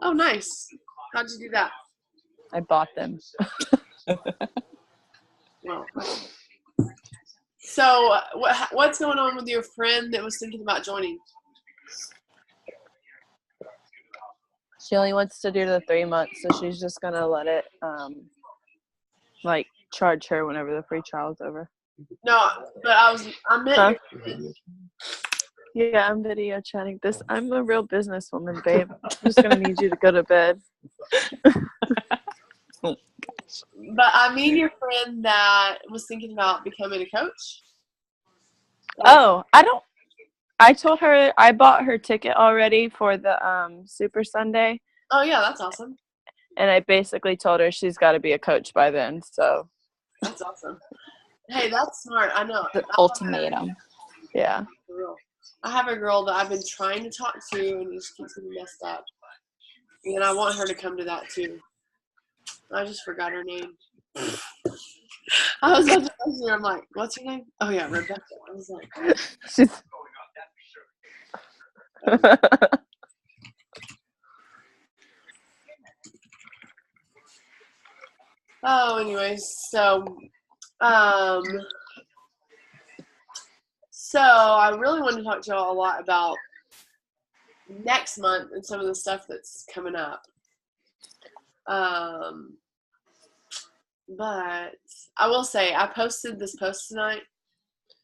Oh, nice. How'd you do that? I bought them. Well, so what's going on with your friend that was thinking about joining? She only wants to do the 3 months, so she's just gonna let it charge her whenever the free trial is over. No, but I meant your friend. Yeah, I'm video chatting this. I'm a real businesswoman, babe. I'm just gonna need you to go to bed. Oh, gosh. But I mean your friend that was thinking about becoming a coach. Oh, I told her I bought her ticket already for the Super Sunday. Oh yeah, that's awesome. And I basically told her she's got to be a coach by then. So that's awesome. Hey, that's smart. I know. The ultimatum. Yeah. For real. I have a girl that I've been trying to talk to, and it just keeps getting messed up. And I want her to come to that too. I just forgot her name. I was about to ask her, I'm like, what's her name? Oh yeah, Rebecca. I was like, She's. oh, anyways, so I really wanted to talk to y'all a lot about next month and some of the stuff that's coming up. But I will say I posted this post tonight,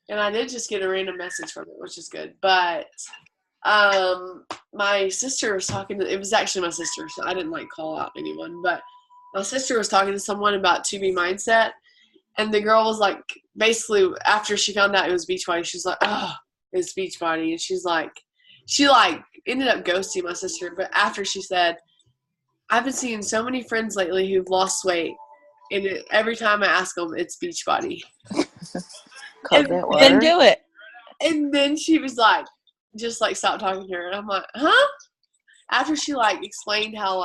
and I did just get a random message from it, which is good. But my sister was talking to, it was actually my sister, so I didn't call out anyone, but my sister was talking to someone about 2B mindset, and the girl was like, basically after she found out it was Beachbody, she was like, oh, it's Beachbody, and she's like, she ended up ghosting my sister, but after she said, I've been seeing so many friends lately who've lost weight, and every time I ask them, it's Beachbody. Then do it. And then she was like, just stop talking to her. And I'm like, huh? After she explained how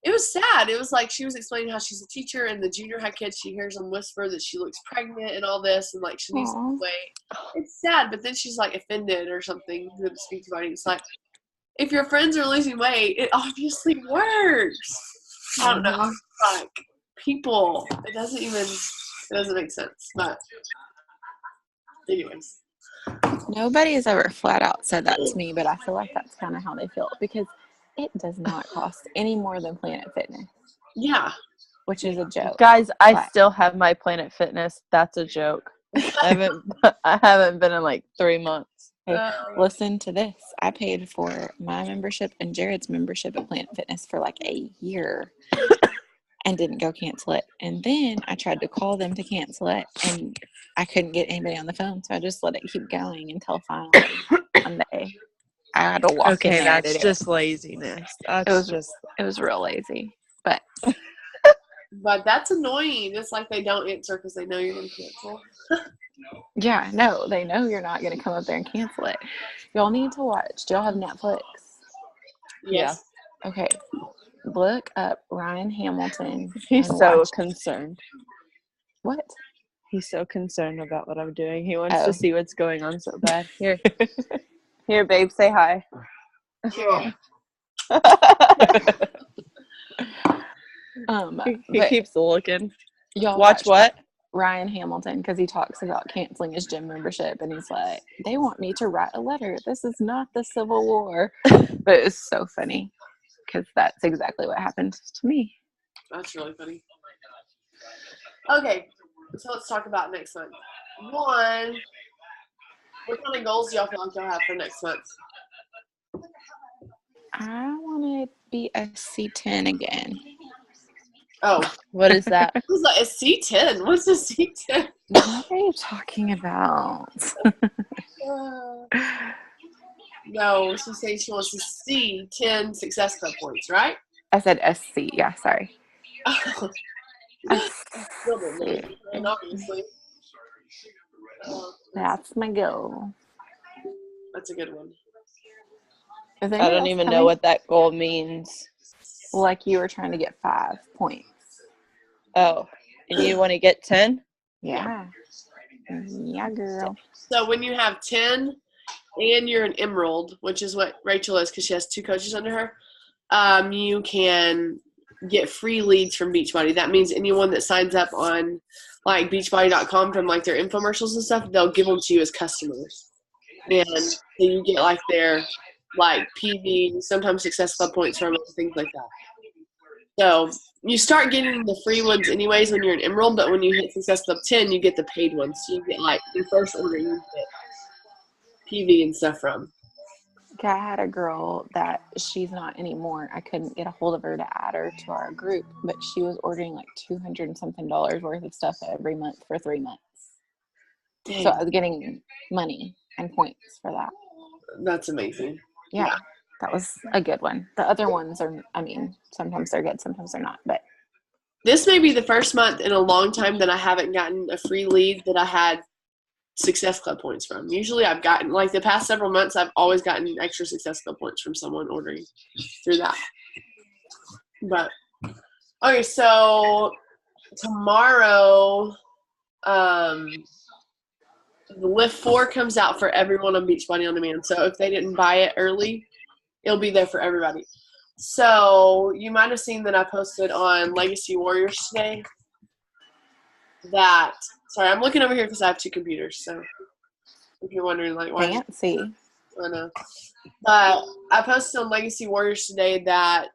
it was sad. It was she was explaining how she's a teacher, and the junior high kids, she hears them whisper that she looks pregnant and all this, and she needs to lose weight. It's sad, but then she's offended or something to speak about it. It's if your friends are losing weight, it obviously works. I don't know. People, it doesn't make sense. But anyways. Nobody has ever flat out said that to me, but I feel like that's kind of how they feel, because it does not cost any more than Planet Fitness. Yeah. Which is a joke. Guys, I still have my Planet Fitness. That's a joke. I haven't been in 3 months. Hey, listen to this. I paid for my membership and Jared's membership at Planet Fitness for a year and didn't go cancel it. And then I tried to call them to cancel it, and I couldn't get anybody on the phone, so I just let it keep going until finally one day I had to walk in there. That's just laziness. It was real lazy, but that's annoying. It's they don't answer because they know you're going to cancel. Yeah, no, they know you're not going to come up there and cancel it. Y'all need to watch. Do y'all have Netflix? Yes. Yeah. Okay. Look up Ryan Hamilton. He's so concerned. What? He's so concerned about what I'm doing. He wants to see what's going on so bad. Here. Here, babe, say hi. Sure. He keeps looking. Y'all watch what? Ryan Hamilton, because he talks about canceling his gym membership, and he's like, they want me to write a letter. This is not the Civil War. But it's so funny, because that's exactly what happened to me. That's really funny. Okay, so let's talk about next month. One, what kind of goals do y'all feel like y'all have for next month? I want to be a C10 again. Oh, what is that? I was like, a C10? What's a C10? What are you talking about? No, she says she wants to see 10 Success Club points, right? I said SC. Yeah, sorry. And obviously. That's my goal. That's a good one. I don't even know what that goal means. Like you were trying to get 5 points. Oh, and you want to get 10? Yeah. Yeah, girl. So when you have 10 and you're an emerald, which is what Rachel is because she has 2 coaches under her, you can get free leads from Beachbody. That means anyone that signs up on like beachbody.com from like their infomercials and stuff, they'll give them to you as customers. And so you get like their like PV, sometimes Success Club points from them, things like that. So you start getting the free ones anyways when you're an Emerald, but when you hit Success Club 10, you get the paid ones. So you get like your first order, you get PV and stuff from. Okay, I had a girl that she's not anymore. I couldn't get a hold of her to add her to our group, but she was ordering like $200 and something worth of stuff every month for 3 months. Dang. So I was getting money and points for that. That's amazing. Yeah, that was a good one. The other ones are, I mean, sometimes they're good, sometimes they're not. But this may be the first month in a long time that I haven't gotten a free lead that I had Success Club points from. Usually I've gotten, like the past several months, I've always gotten extra Success Club points from someone ordering through that. But, okay, so tomorrow, the Lift 4 comes out for everyone on Beachbody On Demand. So if they didn't buy it early, it'll be there for everybody. So you might have seen that I posted on Legacy Warriors today that, sorry, I'm looking over here because I have 2 computers. So if you're wondering, like, why? fancy. I know. But I posted on Legacy Warriors today that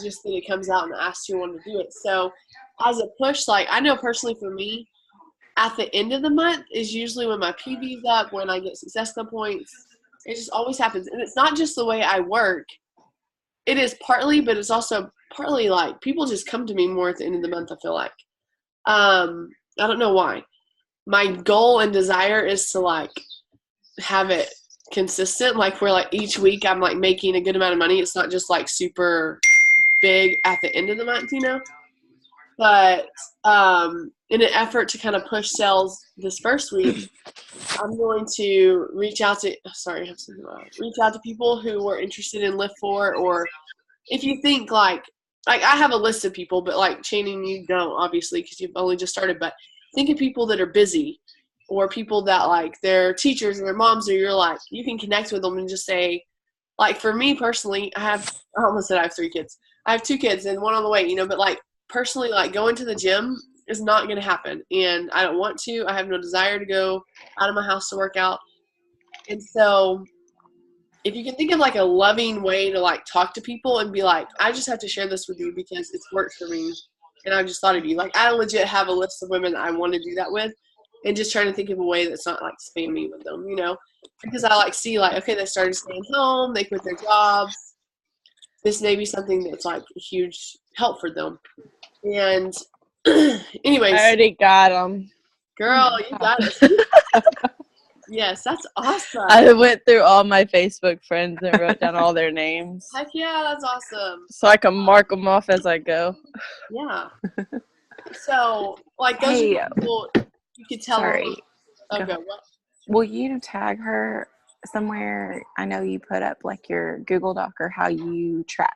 just that it comes out and asked who wanted to do it. So as a push, like, I know personally for me, at the end of the month is usually when my PV's up, when I get Success Club points. It just always happens. And it's not just the way I work. It is partly, but it's also partly like people just come to me more at the end of the month, I feel like. I don't know why. My goal and desire is to like have it consistent, like where like each week I'm like making a good amount of money. It's not just like super big at the end of the month, you know. But in an effort to kind of push sales this first week, I'm going to reach out to people who were interested in Lift 4, or if you think like I have a list of people, but like Channing, you don't obviously because you've only just started. But think of people that are busy, or people that like they're teachers and their moms, or you're like you can connect with them and just say, like for me personally, I almost said I have 3 kids. I have 2 kids and one on the way, you know. But like personally, like going to the gym is not going to happen, and I don't want to. I have no desire to go out of my house to work out. And so if you can think of like a loving way to like talk to people and be like, I just have to share this with you because it's worked for me and I just thought of you. Like I legit have a list of women that I want to do that with, and just trying to think of a way that's not like spammy with them, you know, because I like see like, okay, they started staying home, they quit their jobs. This may be something that's like a huge help for them. And anyways, I already got them. girl, you got it. Yes, that's awesome. I went through all my Facebook friends and wrote down all their names. Heck yeah, that's awesome. So I can mark them off as I go. Yeah. So, like, those Hey, are people you could tell. Sorry. Okay, Go. what? Will you tag her somewhere? I know you put up like your Google Doc or how you track.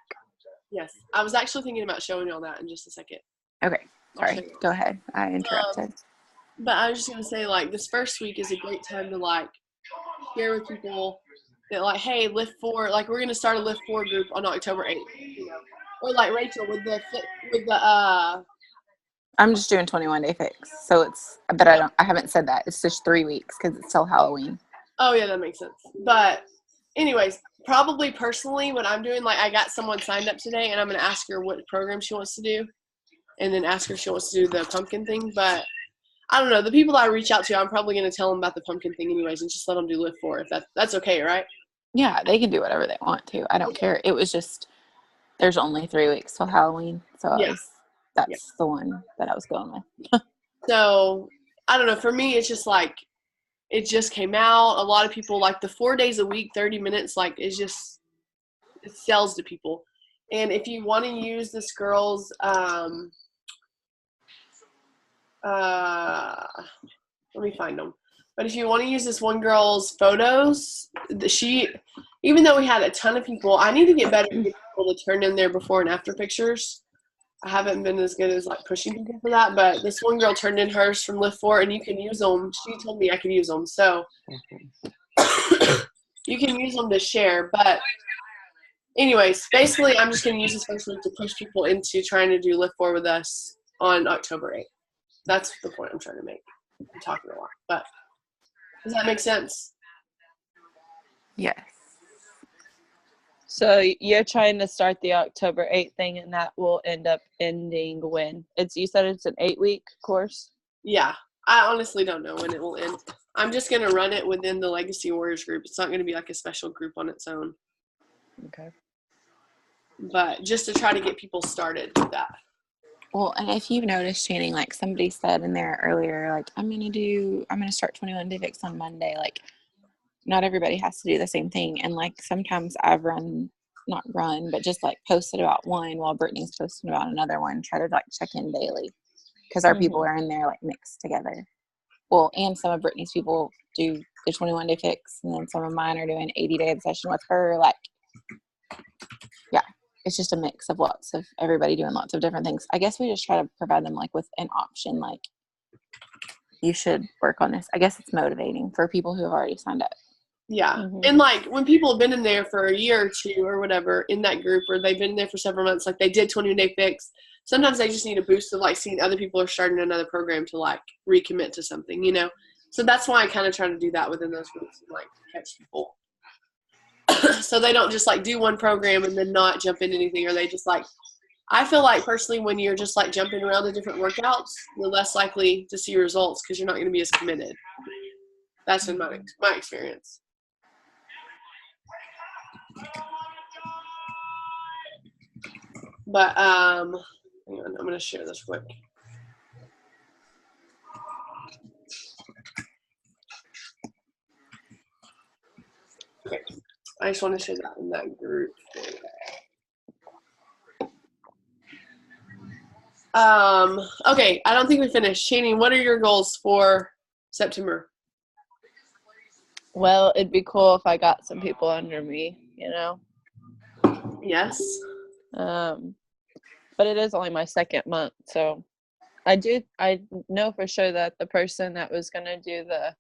Yes. I was actually thinking about showing you all that in just a second. Okay. I'll show Sorry. you. Go ahead. I interrupted. But I was just going to say, like, this first week is a great time to, like, share with people that, like, hey, Lift 4, like, we're going to start a Lift 4 group on October 8th, you know. Or, like, Rachel with the I'm just doing 21 Day Fix. So it's, but I haven't said that. It's just 3 weeks because it's till Halloween. Oh, yeah, that makes sense. But anyways, probably personally what I'm doing, like I got someone signed up today and I'm going to ask her what program she wants to do and then ask her if she wants to do the pumpkin thing. But I don't know. The people that I reach out to, I'm probably going to tell them about the pumpkin thing anyways and just let them do Lift 4 if that's okay, right? Yeah, they can do whatever they want to. I don't care. It was just, there's only 3 weeks till Halloween. So Yeah. that's the one that I was going with. So I don't know. For me, it's just like, it just came out. A lot of people like the 4 days a week, 30 minutes, like it sells to people. And if you want to use this girl's, let me find them. But if you want to use this one girl's photos, even though we had a ton of people, I need to get better at getting people to turn in their before and after pictures. I haven't been as good as like pushing people for that, but this one girl turned in hers from Lift 4 and you can use them. She told me I could use them. So you can use them to share, but anyways, basically, I'm just going to use this first week to push people into trying to do Lift 4 with us on October 8th. That's the point I'm trying to make. I'm talking a lot, but does that make sense? Yes. So you're trying to start the October 8th thing, and that will end up ending when? You said it's an 8-week course? Yeah. I honestly don't know when it will end. I'm just going to run it within the Legacy Warriors group. It's not going to be like a special group on its own. Okay. But just to try to get people started with that. Well, and if you've noticed, Channing, like somebody said in there earlier, like, I'm going to start 21 Day Fix on Monday. Like, not everybody has to do the same thing. And like, sometimes I've not run, but just like posted about one while Brittany's posting about another one, try to like check in daily. Because our people are in there like mixed together. Well, and some of Brittany's people do the 21 Day Fix, and then some of mine are doing 80-day obsession with her. Like, yeah, it's just a mix of lots of everybody doing lots of different things. I guess we just try to provide them like with an option, like, you should work on this. I guess it's motivating for people who have already signed up. Yeah. And like when people have been in there for a year or two or whatever in that group, or they've been there for several months, like they did 21 Day Fix, sometimes they just need a boost of like seeing other people are starting another program to like recommit to something, you know? So that's why I kind of try to do that within those groups and like catch people. So they don't just like do one program and then not jump into anything, or they just like, I feel like personally when you're just like jumping around to different workouts, you're less likely to see results because you're not going to be as committed. That's in my experience. But hang on, I'm going to share this quick. Okay, I just want to share that in that group. Okay, I don't think we finished. Shani, what are your goals for September? Well, it'd be cool if I got some people under me, you know? Yes. But it is only my second month, so I know for sure that the person that was going to do the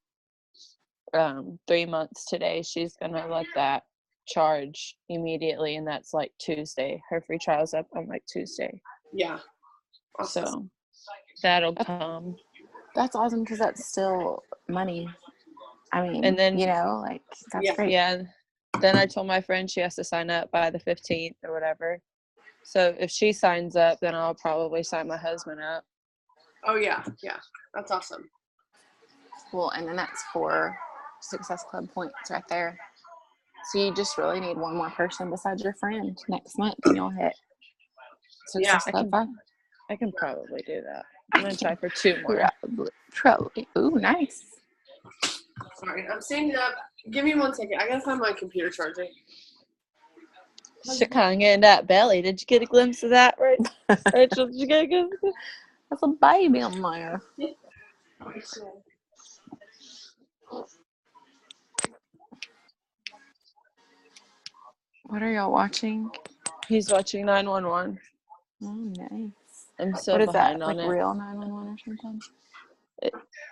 3 months today, she's going to let that charge immediately, and that's like Tuesday. Her free trial's up on like Tuesday. Yeah. Awesome. So that'll come. That's awesome because that's still money. I mean, and then, you know, like, that's great. Yeah. Then I told my friend she has to sign up by the 15th or whatever. So if she signs up, then I'll probably sign my husband up. Oh, yeah. Yeah. That's awesome. Well, and then that's 4 Success Club points right there. So you just really need one more person besides your friend next month, and you'll hit Success Club 5. I can probably do that. I'm going to try for 2 more. Probably. Ooh, nice. Sorry, I'm standing up. Give me 1 second. I got to find my computer charger. She's kind of getting that belly. Did you get a glimpse of that, right? Rachel, did you get a glimpse of that? That's a baby on there. What are y'all watching? He's watching 911. Oh, nice. I'm so what is behind that, on like it. Real 911 or something?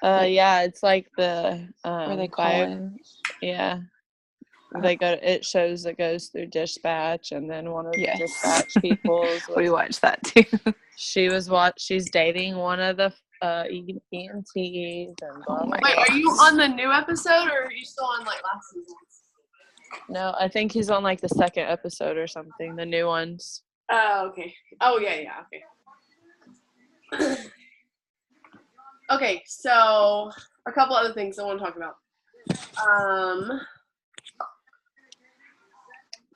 Yeah, it's like the where they call in. Yeah. It shows it goes through dispatch, and then one of the dispatch people's we watched that too. She's dating one of the EMTs and blah, blah, Wait, are you on the new episode, or are you still on like last season's? No, I think he's on like the second episode or something, the new ones. Oh, okay. Oh, yeah, okay. Okay, so a couple other things I want to talk about.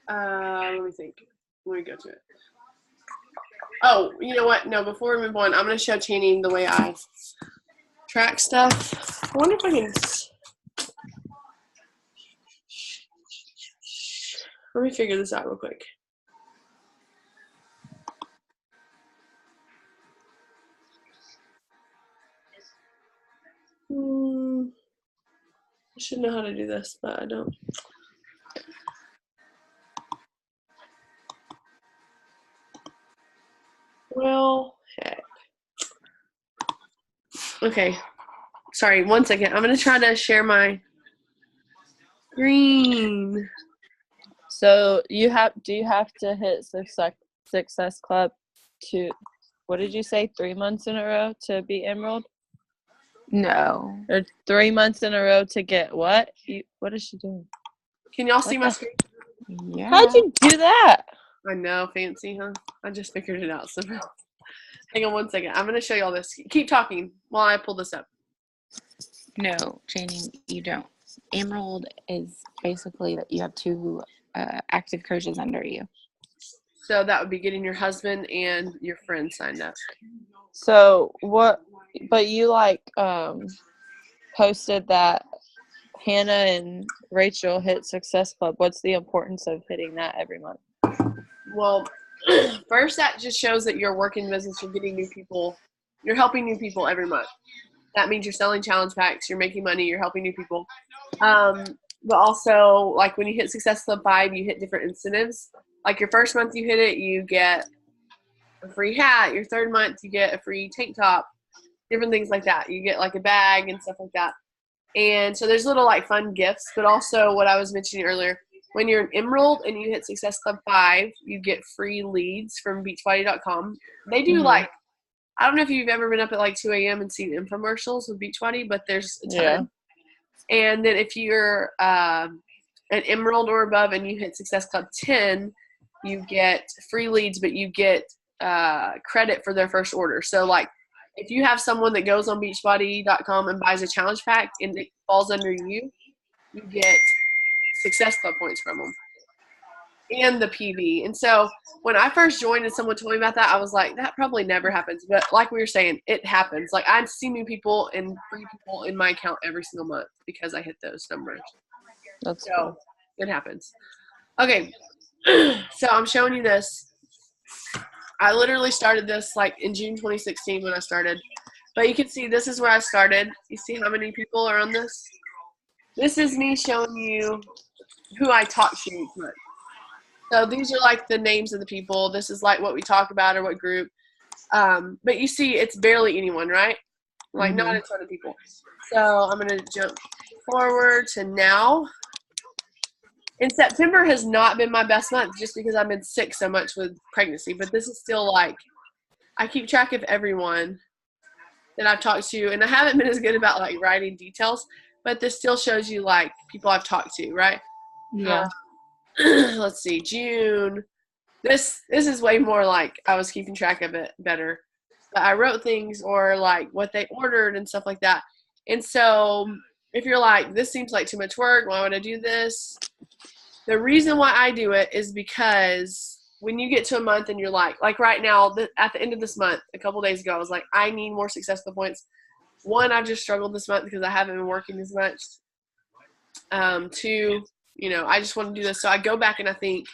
Let me think. Let me go to it. Oh, you know what? No, before we move on, I'm going to show Channing the way I track stuff. I wonder if I can... Let me figure this out real quick. I should know how to do this, but I don't. Well, heck. Okay. Sorry, 1 second. I'm going to try to share my screen. So do you have to hit Success Club to, what did you say, 3 months in a row to be Emerald? No. Or 3 months in a row to get what? What is she doing? Can y'all see my screen? Yeah. How'd you do that? I know, fancy, huh? I just figured it out somehow. Hang on one second. I'm going to show y'all this. Keep talking while I pull this up. No, Channing, you don't. Emerald is basically that you have 2 active coaches under you. So that would be getting your husband and your friend signed up. So what, but you posted that Hannah and Rachel hit Success Club. What's the importance of hitting that every month? Well, first, that just shows that you're working business, you're getting new people, you're helping new people every month. That means you're selling challenge packs, you're making money, you're helping new people. But also, like when you hit Success Club 5, you hit different incentives. Like your first month you hit it, you get a free hat. Your third month, you get a free tank top, different things like that. You get like a bag and stuff like that. And so there's little like fun gifts, but also what I was mentioning earlier, when you're an Emerald and you hit Success Club 5, you get free leads from beachbody.com. They do like, I don't know if you've ever been up at like 2 a.m. and seen infomercials with Beachbody, but there's a ton. Yeah. And then if you're an Emerald or above and you hit Success Club 10, you get free leads, but you get credit for their first order. So like if you have someone that goes on beachbody.com and buys a challenge pack and it falls under you, you get Success Club points from them and the PV. And so when I first joined and someone told me about that, I was like, that probably never happens. But like we were saying, it happens. Like I see new people and free people in my account every single month because I hit those numbers. That's so cool. It happens. Okay. So I'm showing you this. I literally started this like in June 2016 when I started. But you can see this is where I started. You see how many people are on this? This is me showing you who I talk to each month. So these are like the names of the people. This is like what we talk about or what group. But you see it's barely anyone, right? Like not a ton of people. So I'm going to jump forward to now. And September has not been my best month just because I've been sick so much with pregnancy. But this is still like, I keep track of everyone that I've talked to. And I haven't been as good about like writing details. But this still shows you like people I've talked to, right? Yeah. Let's see, June. This is way more like I was keeping track of it better. But I wrote things or like what they ordered and stuff like that. And so if you're like, this seems like too much work, why would I do this? The reason why I do it is because when you get to a month and you're like right now, at the end of this month, a couple days ago, I was like, I need more successful points. One, I've just struggled this month because I haven't been working as much. Two, I just want to do this. So I go back and I think,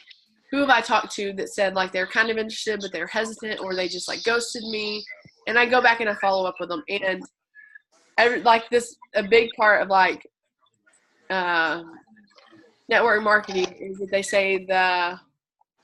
who have I talked to that said like they're kind of interested but they're hesitant or they just like ghosted me? And I go back and I follow up with them. And a big part of like network marketing is that they say the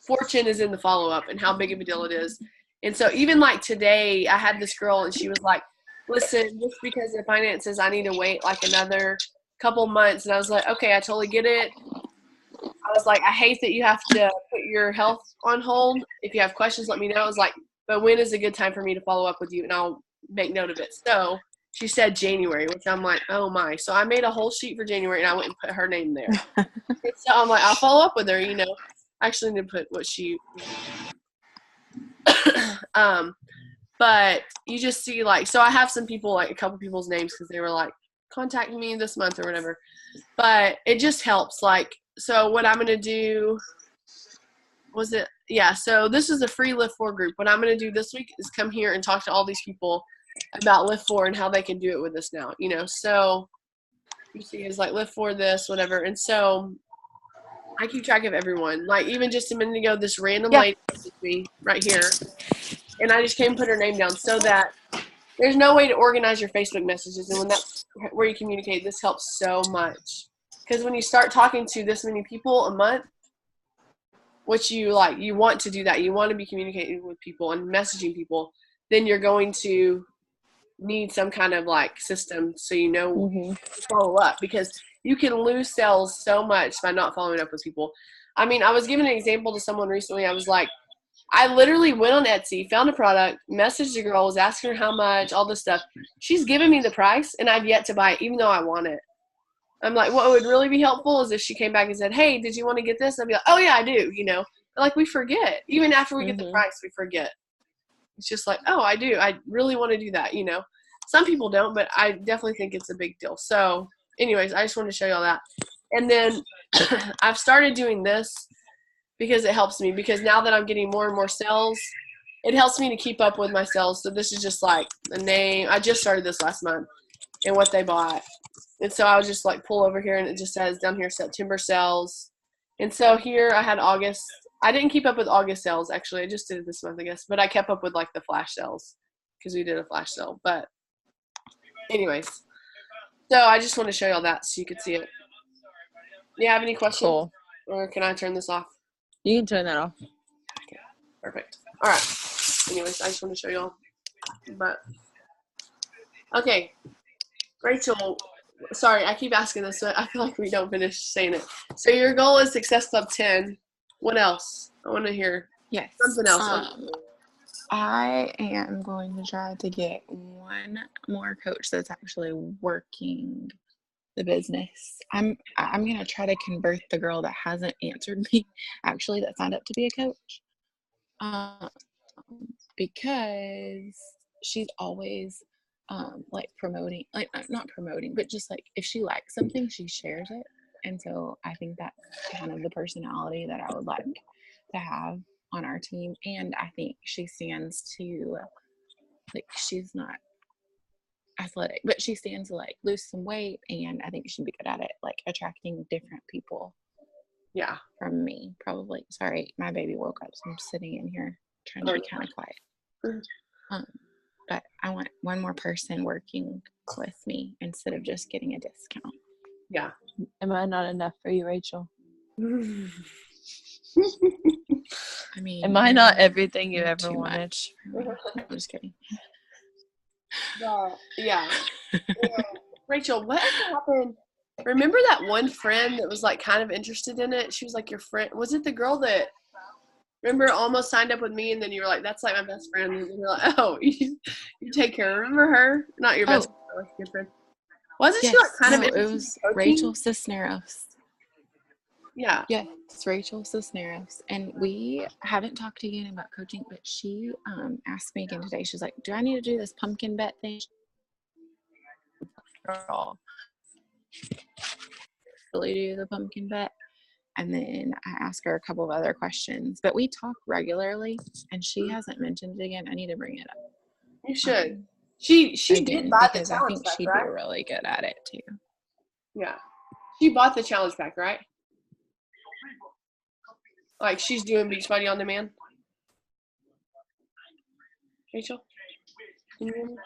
fortune is in the follow-up and how big of a deal it is. And so even like today, I had this girl and she was like, listen, just because of finances, I need to wait like another couple months. And I was like, okay, I totally get it. I was like, I hate that you have to put your health on hold. If you have questions, let me know. I was like, but when is a good time for me to follow up with you? And I'll make note of it. So she said January, which I'm like, oh my. So I made a whole sheet for January and I went and put her name there. So I'm like, I'll follow up with her, I actually need to put what she but you just see like, so I have some people, like a couple people's names because they were like, contact me this month or whatever. But it just helps. Like, so what I'm going to do so this is a free Lift 4 group. What I'm going to do this week is come here and talk to all these people about Lift 4 and how they can do it with us now, So you see it's like Lift 4 this, whatever. And so I keep track of everyone. Like even just a minute ago, this random lady messaged me right here. And I just came and put her name down so that there's no way to organize your Facebook messages. And when that's where you communicate, this helps so much. Because when you start talking to this many people a month, which you want to do that. You want to be communicating with people and messaging people. Then you're going to need some kind of like system so to follow up. Because you can lose sales so much by not following up with people. I mean, I was giving an example to someone recently. I was like, I literally went on Etsy, found a product, messaged the girl, was asking her how much, all this stuff. She's giving me the price, and I've yet to buy it, even though I want it. I'm like, what would really be helpful is if she came back and said, hey, did you want to get this? I'd be like, oh, yeah, I do, you know. But like, we forget. Even after we get the price, we forget. It's just like, oh, I do. I really want to do that, you know. Some people don't, but I definitely think it's a big deal. So, anyways, I just wanted to show you all that. And then I've started doing this because it helps me. Because now that I'm getting more and more sales, it helps me to keep up with my sales. So this is just like the name. I just started this last month and what they bought. And so I was just like pull over here and it just says down here September sales. And so here I had August. I didn't keep up with August sales actually. I just did it this month, I guess. But I kept up with like the flash sales because we did a flash sale. But anyways, so I just want to show you all that so you could see it. Do you have any questions? Cool. Or can I turn this off? You can turn that off. Okay, perfect. All right. Anyways, I just want to show you all. But okay, Rachel. Sorry, I keep asking this, but I feel like we don't finish saying it. So your goal is Success Club 10. What else? I want to hear. Yes. Something else. I am going to try to get one more coach that's actually working the business. I'm going to try to convert the girl that hasn't answered me, actually, that signed up to be a coach. Because she's always like promoting, like not promoting, but just like if she likes something, she shares it. And so I think that's kind of the personality that I would like to have on our team. And I think she stands to, like, she's not athletic, but she stands to like lose some weight, and I think she'd be good at it, like attracting different people. Yeah. From me, probably. Sorry, my baby woke up, so I'm sitting in here trying to be kind of quiet. But I want one more person working with me instead of just getting a discount. Yeah. Am I not enough for you, Rachel? I mean, am I not everything you ever wanted? I'm just kidding. Yeah. Rachel, what happened? Remember that one friend that was like kind of interested in it? She was like your friend. Was it the girl that, remember, almost signed up with me, and then you were like, that's like my best friend. And you're like, oh, you take care. Remember her? Not your best friend, like your friend. Wasn't she like kind of interested? It was Rachel Cisneros. Yeah. Yeah, it's Rachel Cisneros. And we haven't talked again about coaching, but she asked me again today. She's like, do I need to do this pumpkin bet thing? Girl. Really do the pumpkin bet. And then I asked her a couple of other questions. But we talk regularly, and she hasn't mentioned it again. I need to bring it up. You should. She did buy the challenge pack, right? I think she'd be really good at it, too. Yeah. She bought the challenge pack, right? Like, she's doing Beachbody on Demand. Rachel? Can you hear me?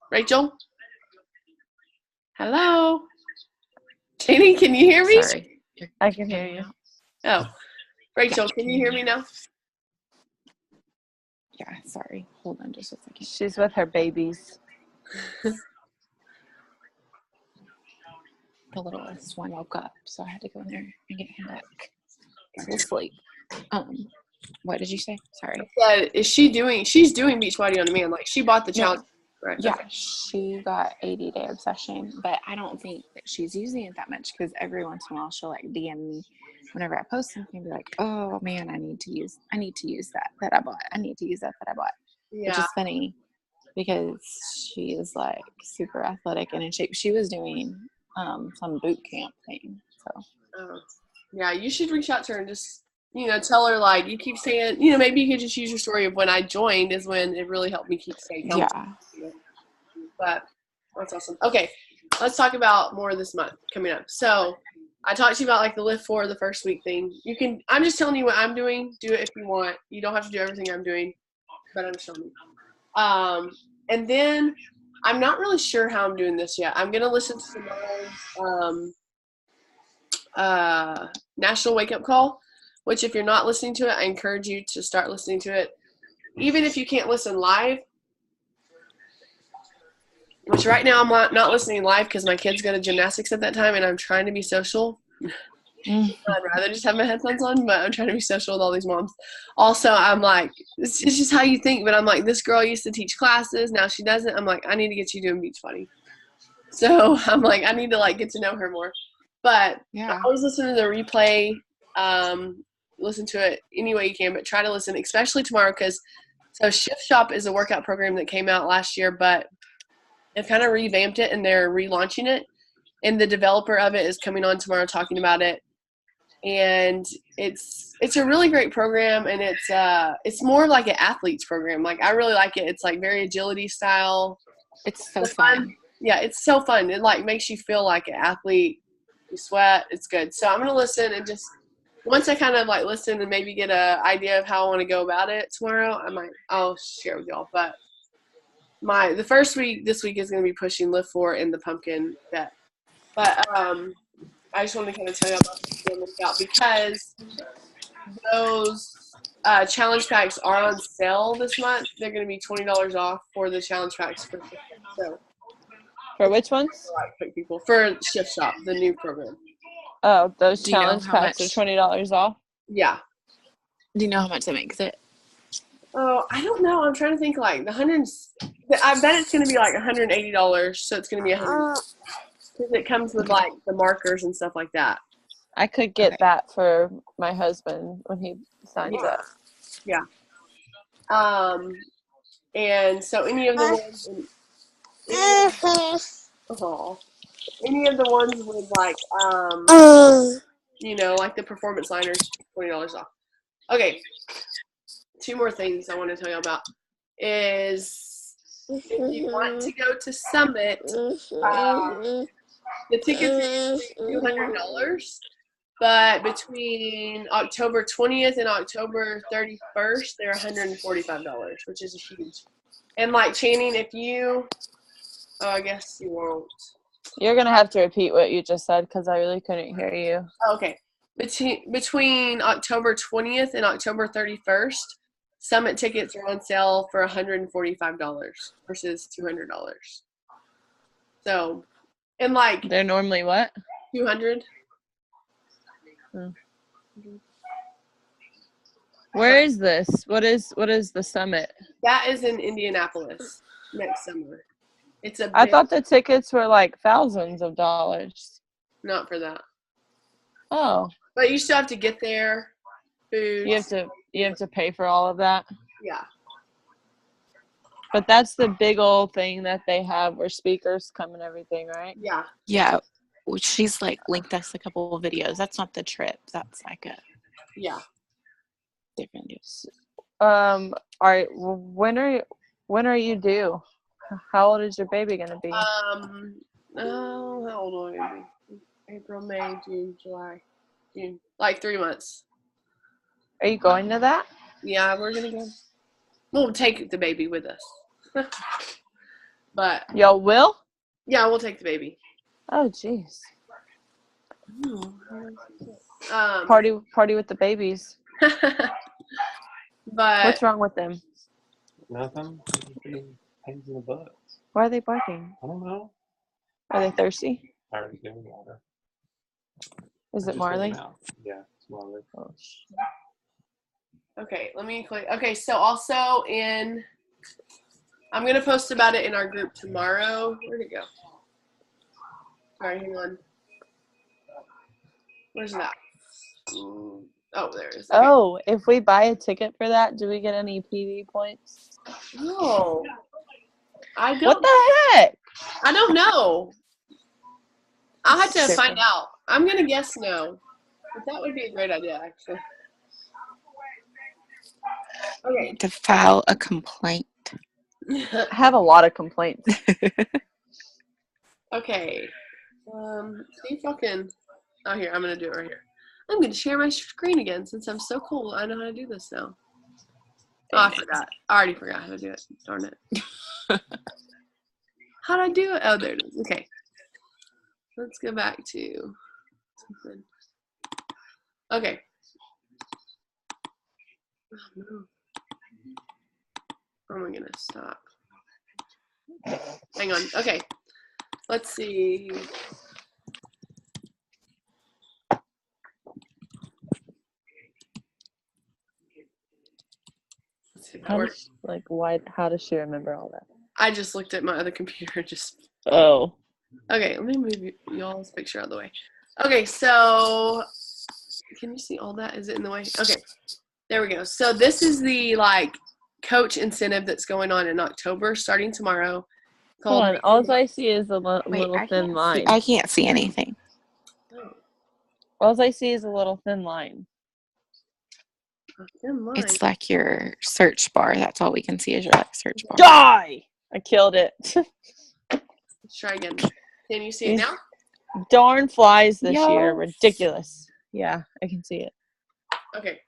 Rachel? Hello? Janie, can you hear me? Sorry. I can hear you. Oh. Rachel, can you hear me now? Yeah, sorry. Hold on just a second. She's with her babies. The littlest one woke up, so I had to go in there and get him back. He's asleep. What did you say? Sorry. I said, she's doing Beachbody on Demand. Like, she bought the challenge. Right. Yeah, she got 80-day obsession, but I don't think that she's using it that much because every once in a while she'll like DM me whenever I post something and be like, oh man, I need to use that I bought. I need to use that I bought. Yeah. Which is funny because she is like super athletic and in shape. She was doing some boot camp thing. So yeah, you should reach out to her and just, tell her, like, you keep saying, maybe you could just use your story of when I joined is when it really helped me keep staying healthy. Yeah. But that's awesome. Okay, let's talk about more this month coming up. So I talked to you about like the lift for the first week thing. I'm just telling you what I'm doing. Do it if you want. You don't have to do everything I'm doing, but I'm just telling you. And then I'm not really sure how I'm doing this yet. I'm going to listen to some National Wake Up Call, which if you're not listening to it, I encourage you to start listening to it. Even if you can't listen live, which right now I'm not listening live because my kids go to gymnastics at that time and I'm trying to be social. I'd rather just have my headphones on, but I'm trying to be social with all these moms. Also, I'm like, it's just how you think, but I'm like, this girl used to teach classes, now she doesn't. I'm like, I need to get you doing Beachbody. So I'm like, I need to like get to know her more. But Yeah. I always listen to the replay. Listen to it any way you can, but try to listen, especially tomorrow, because so Shift Shop is a workout program that came out last year, but they've kind of revamped it and they're relaunching it. And the developer of it is coming on tomorrow talking about it. And it's a really great program, and it's more like an athlete's program. Like, I really like it. It's like very agility style. It's so fun. Yeah, it's so fun. It like makes you feel like an athlete. You sweat. It's good. So I'm gonna listen, and just once I kind of like listen and maybe get an idea of how I want to go about it tomorrow, I'll share with y'all. But the first week this week is gonna be pushing Lift 4 in the pumpkin bet. But I just wanted to kind of tell you about the workout because those challenge packs are on sale this month. They're going to be $20 off for the challenge packs For which ones? For Shift Shop, the new program. Oh, those Do you know challenge how packs are much- $20 off? Yeah. Do you know how much that makes it? Oh, I don't know. I'm trying to think like I bet it's going to be like $180, so it's going to be $100. Because it comes with like the markers and stuff like that. I could get Okay. that for my husband when he signs up. Yeah. And so any of the ones any of the ones with like like the performance liners, $20 off. Okay. 2 more things I want to tell you about is if you want to go to Summit, the tickets are $200. But between October 20th and October 31st, they're $145, which is huge. And like Channing, I guess you won't. You're going to have to repeat what you just said because I really couldn't hear you. Okay. Between October 20th and October 31st, Summit tickets are on sale for $145 versus $200. So, and like They're normally what? $200. Where is this? What is the summit? That is in Indianapolis next summer. It's I thought the tickets were like thousands of dollars. Not for that. Oh. But you still have to get there. Food. You have to pay for all of that. Yeah. But that's the big old thing that they have where speakers come and everything, right? Yeah. Yeah. She's like linked us a couple of videos. That's not the trip. That's like a different news. All right. When are you due? How old is your baby gonna be? How old will I be? April, May, June, July, June. Like 3 months. Are you going to that? Yeah, we're gonna go. We'll take the baby with us. But y'all will? Yeah, we'll take the baby. Oh, jeez. Party with the babies. But what's wrong with them? Nothing. Pains in the butt. Why are they barking? I don't know. Are they thirsty? I already gave them water. Is it Marley? Yeah, it's Marley. Oh, okay, let me click. Okay, so also I'm going to post about it in our group tomorrow. Where'd it go? Sorry, hang on. Where's that? Oh, there it is. Okay. Oh, if we buy a ticket for that, do we get any PV points? No. I don't. What the heck? I don't know. I'll have to find out. I'm going to guess no. But that would be a great idea, actually. Okay. To file a complaint. I have a lot of complaints. Okay. See if I can. Oh, here. I'm going to do it right here. I'm going to share my screen again since I'm so cool. I know how to do this now. Oh, I forgot. I already forgot how to do it. Darn it. How'd I do it? Oh, there it is. Okay. Let's go back to something. Okay. Oh, no. Oh my goodness. Stop. Hang on. Okay. Let's see. Let's see if that works. How does she remember all that? I just looked at my other computer. Oh. Okay, let me move y'all's picture out of the way. Okay, so can you see all that? Is it in the way? Okay, there we go. So this is the coach incentive that's going on in October, starting tomorrow. Hold on. All I see is a little thin line. I can't see anything. All I see is a little thin line. A thin line. It's like your search bar. That's all we can see is your search bar. Die! I killed it. Let's try again. Can you see it now? Darn flies this year. Ridiculous. Yeah, I can see it. Okay.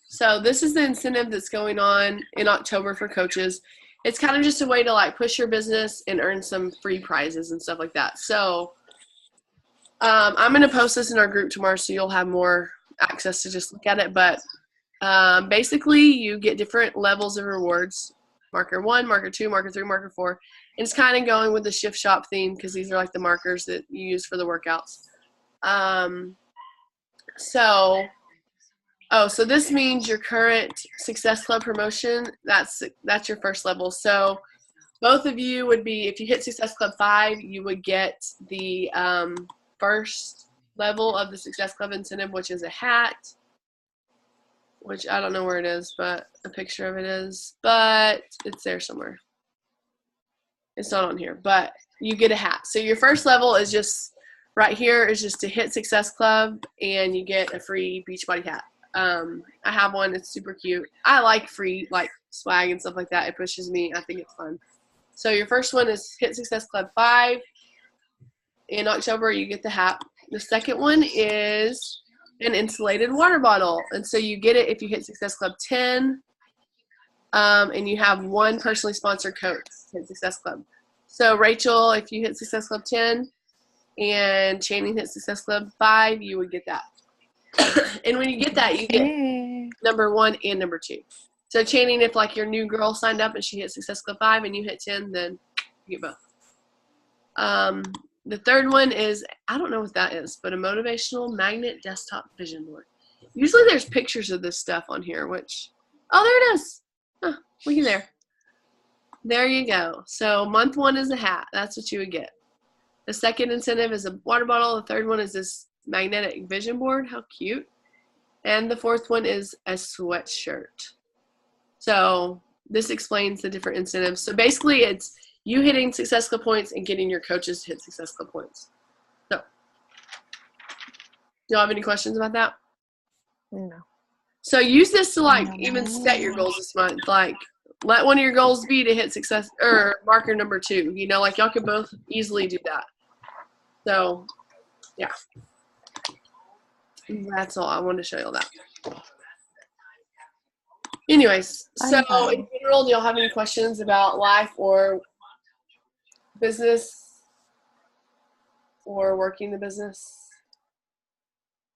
So this is the incentive that's going on in October for coaches. It's kind of just a way to push your business and earn some free prizes and stuff like that. So I'm going to post this in our group tomorrow so you'll have more access to just look at it. But basically you get different levels of rewards. Marker 1, marker 2, marker 3, marker 4. And it's kind of going with the shift shop theme because these are the markers that you use for the workouts. So this means your current Success Club promotion, that's your first level. So both of you would be, if you hit Success Club 5, you would get the first level of the Success Club incentive, which is a hat, which I don't know where it is, but a picture of it is, but it's there somewhere. It's not on here, but you get a hat. So your first level is just right here is just to hit Success Club, and you get a free Beachbody hat. I have one. It's super cute. I like free swag and stuff like that. It pushes me. I think it's fun. So your first one is hit Success Club 5. In October, you get the hat. The second one is an insulated water bottle. And so you get it if you hit Success Club 10. And you have one personally sponsored coach hit Success Club. So Rachel, if you hit Success Club 10 and Channing hit Success Club 5, you would get that. And when you get that, you get number 1 and number 2. So Channing, if your new girl signed up and she hit Success Club 5 and you hit 10, then you get both. The third one is, I don't know what that is, but a motivational magnet desktop vision board. Usually there's pictures of this stuff on here, which, oh, there it is. Huh, looky there. There you go. So month 1 is a hat. That's what you would get. The second incentive is a water bottle. The third one is this magnetic vision board. How cute. And the fourth one is a sweatshirt. So this explains the different incentives. So basically it's you hitting Success Club points and getting your coaches to hit Success Club points. So do y'all have any questions about that? No. So use this to even set your goals this month. Let one of your goals be to hit success or marker number 2. Y'all could both easily do that. So yeah. That's all. I wanted to show you all that. Anyways, so in general, do y'all have any questions about life or business or working the business?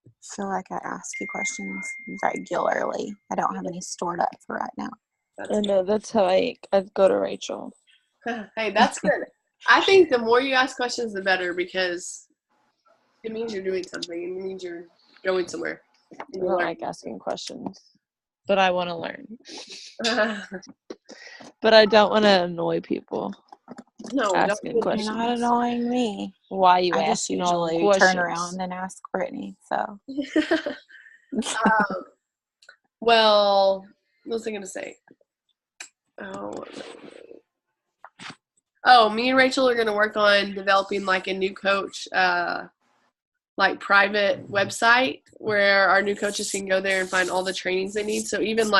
I feel like I ask you questions regularly. I don't have any stored up for right now. I know. That's how I go to Rachel. Hey, that's good. I think the more you ask questions, the better, because it means you're doing something. It means you're going somewhere. I don't like asking questions, but I want to learn. But I don't want to annoy people. No, asking questions. You're not annoying me. Why you I just asking all the usually questions? turn around and ask Brittany. So. Well, what was I going to say? Me and Rachel are going to work on developing a new coach, private website where our new coaches can go there and find all the trainings they need. So even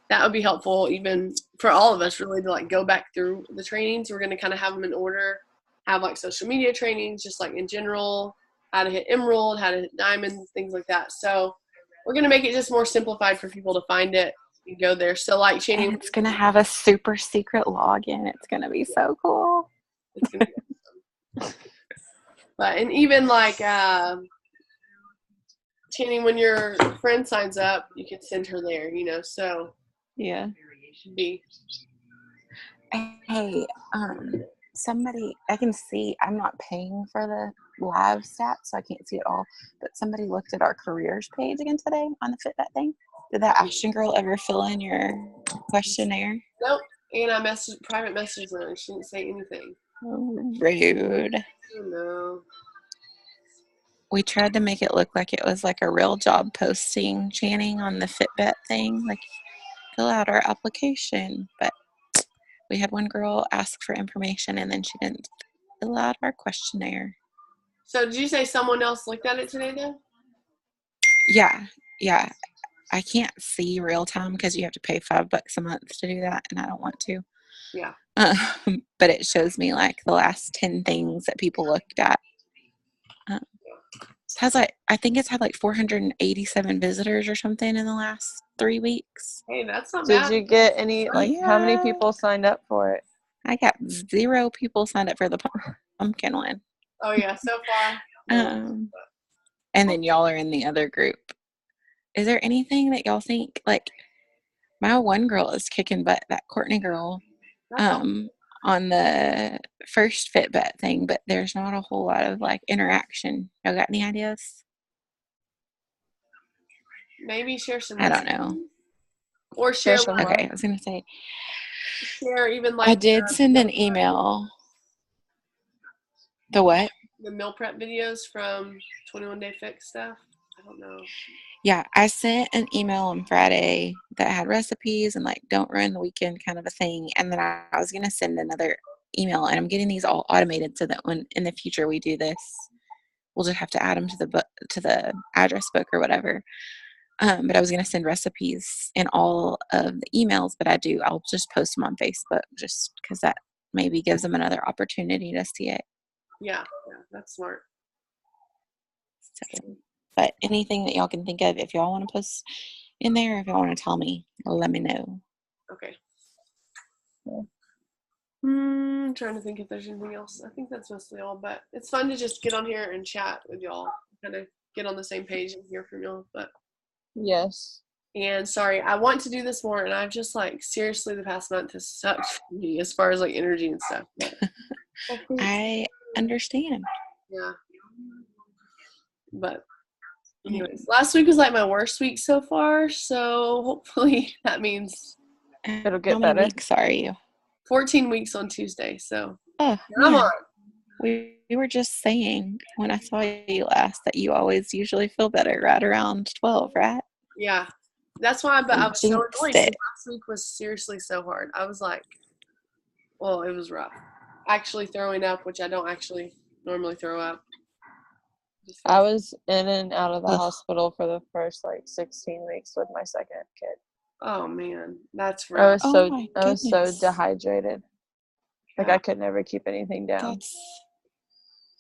that would be helpful even for all of us really to go back through the trainings. We're going to kind of have them in order, have social media trainings, just in general, how to hit emerald, how to hit diamond, things like that. So we're going to make it just more simplified for people to find it and go there. So Channing, and it's going to have a super secret login. It's going to be so cool. It's going to be awesome. But, and even Channing, when your friend signs up, you can send her there, so. Yeah. Hey, somebody, I can see, I'm not paying for the live stats, so I can't see it all, but somebody looked at our careers page again today on the Fitbit thing. Did that Ashton girl ever fill in your questionnaire? Nope. And I private messaged her and she didn't say anything. Rude. Oh, no. We tried to make it look like it was like a real job posting, Channing, on the Fitbit thing, like fill out our application. But we had one girl ask for information and then she didn't fill out our questionnaire. So did you say someone else looked at it today then? Yeah. I can't see real time because you have to pay $5 a month to do that, and I don't want to. Yeah. But it shows me like the last 10 things that people looked at. It has I think it's had like 487 visitors or something in the last 3 weeks. Hey, that's not Did bad. you get any, like, how many people signed up for it? I got 0 people signed up for the pumpkin one. Oh, yeah, so far. And then y'all are in the other group. Is there anything that y'all think, like, my one girl is kicking butt, that Courtney girl, on the first Fitbit thing, but there's not a whole lot of, like, interaction. Y'all got any ideas? Maybe share some. I don't know. Or share Social like, Okay, I was going to say, share even like I did send an email. The what? the meal prep videos from 21 Day Fix stuff. I don't know. Yeah, I sent an email on Friday that had recipes and like don't ruin the weekend kind of a thing. And then I was going to send another email, and I'm getting these all automated so that when in the future we do this, we'll just have to add them to the address book or whatever. But I was going to send recipes in all of the emails, but I'll just post them on Facebook just because that maybe gives them another opportunity to see it. Yeah, that's smart. So, but anything that y'all can think of, if y'all want to post in there, if y'all want to tell me, let me know. Okay. I'm trying to think if there's anything else. I think that's mostly all, but it's fun to just get on here and chat with y'all, kind of get on the same page and hear from y'all. But Yes. and sorry, I want to do this more, and I've just like seriously the past month has sucked for me as far as like energy and stuff. But I understand. yeah. But anyways, last week was like my worst week so far, so hopefully that means It'll get How many better. weeks are you? 14 weeks on Tuesday. So Oh, come yeah. on. We were just saying when I saw you last that you always usually feel better right around 12, right? Yeah. That's why, but I was so Jinxed annoyed. it. Last week was seriously so hard. I was like, well, it was rough. Actually throwing up, which I don't actually normally throw up. I was in and out of the Ugh. hospital for the first like 16 weeks with my second kid. Oh man, that's I rough. was so goodness. dehydrated. Like Yeah. I could never keep anything down. That's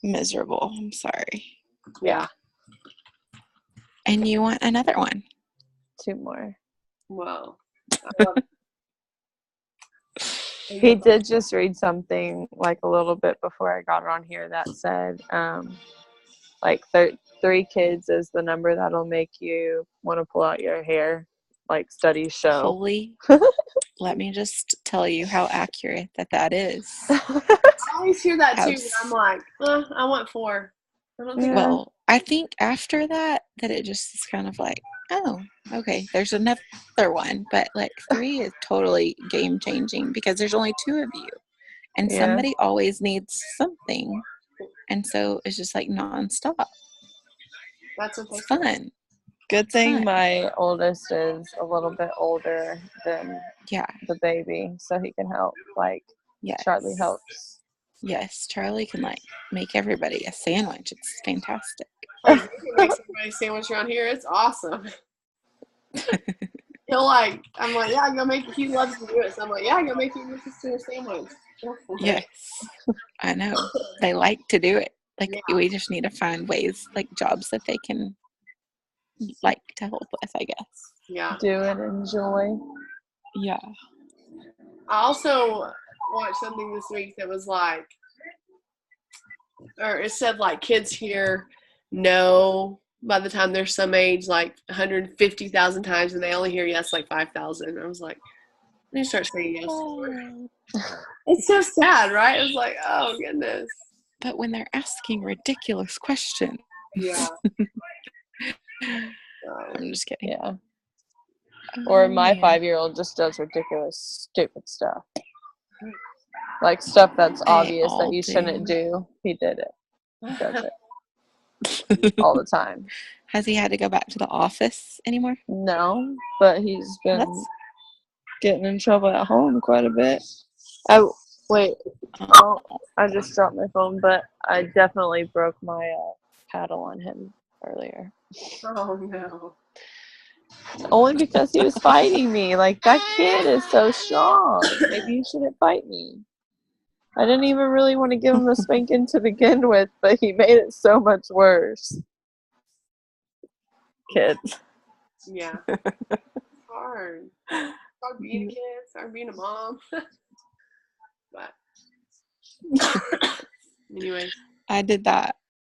miserable. I'm sorry. Yeah. And you want another one? 2 more. Wow. I love it. He did just read something like a little bit before I got on here that said, like 3 kids is the number that'll make you want to pull out your hair. Like studies show. Holy. Let me just tell you how accurate that is. I always hear that too, and I'm like, I want 4. I don't think Well, I think after that it just is kind of like, oh, okay, there's another one. But like 3 is totally game changing because there's only 2 of you. And Yeah. somebody always needs something. And so it's just like nonstop. that's what they It's say. fun. Good thing Fun. my oldest is a little bit older than Yeah. the baby, so he can help. Like, Yes. Charlie helps. Yes, Charlie can like make everybody a sandwich. It's fantastic. Oh, you can make somebody a sandwich around here. It's awesome. He'll like, I'm like, yeah, go make. He loves to do it, so I'm like, yeah, go make your sister a sandwich. Yes, I know. They like to do it. Like Yeah. we just need to find ways, like jobs that they can like to help with, I guess. Yeah. Do and enjoy. Yeah. I also watched something this week that was like, or it said like kids here know by the time they're some age like 150,000 times, and they only hear yes like 5,000. I was like, let me start saying yes. It's so sad, right? It was like, oh goodness. But when they're asking ridiculous questions, Yeah. I'm just kidding. Yeah. Or Oh, my man. 5-year-old just does ridiculous, stupid stuff. Like stuff that's They obvious that all you shouldn't do. He did it. He does it all the time. Has he had to go back to the office anymore? No, but he's been That's getting in trouble at home quite a bit. Wait, oh, I just dropped my phone, but I definitely broke my paddle on him earlier. Oh no. Only because he was fighting me. Like, that kid is so strong. Maybe you shouldn't fight me. I didn't even really want to give him a spanking to begin with, but he made it so much worse. Kids. Yeah. Hard. Hard being a kid. It's hard being a mom. But anyways. I did that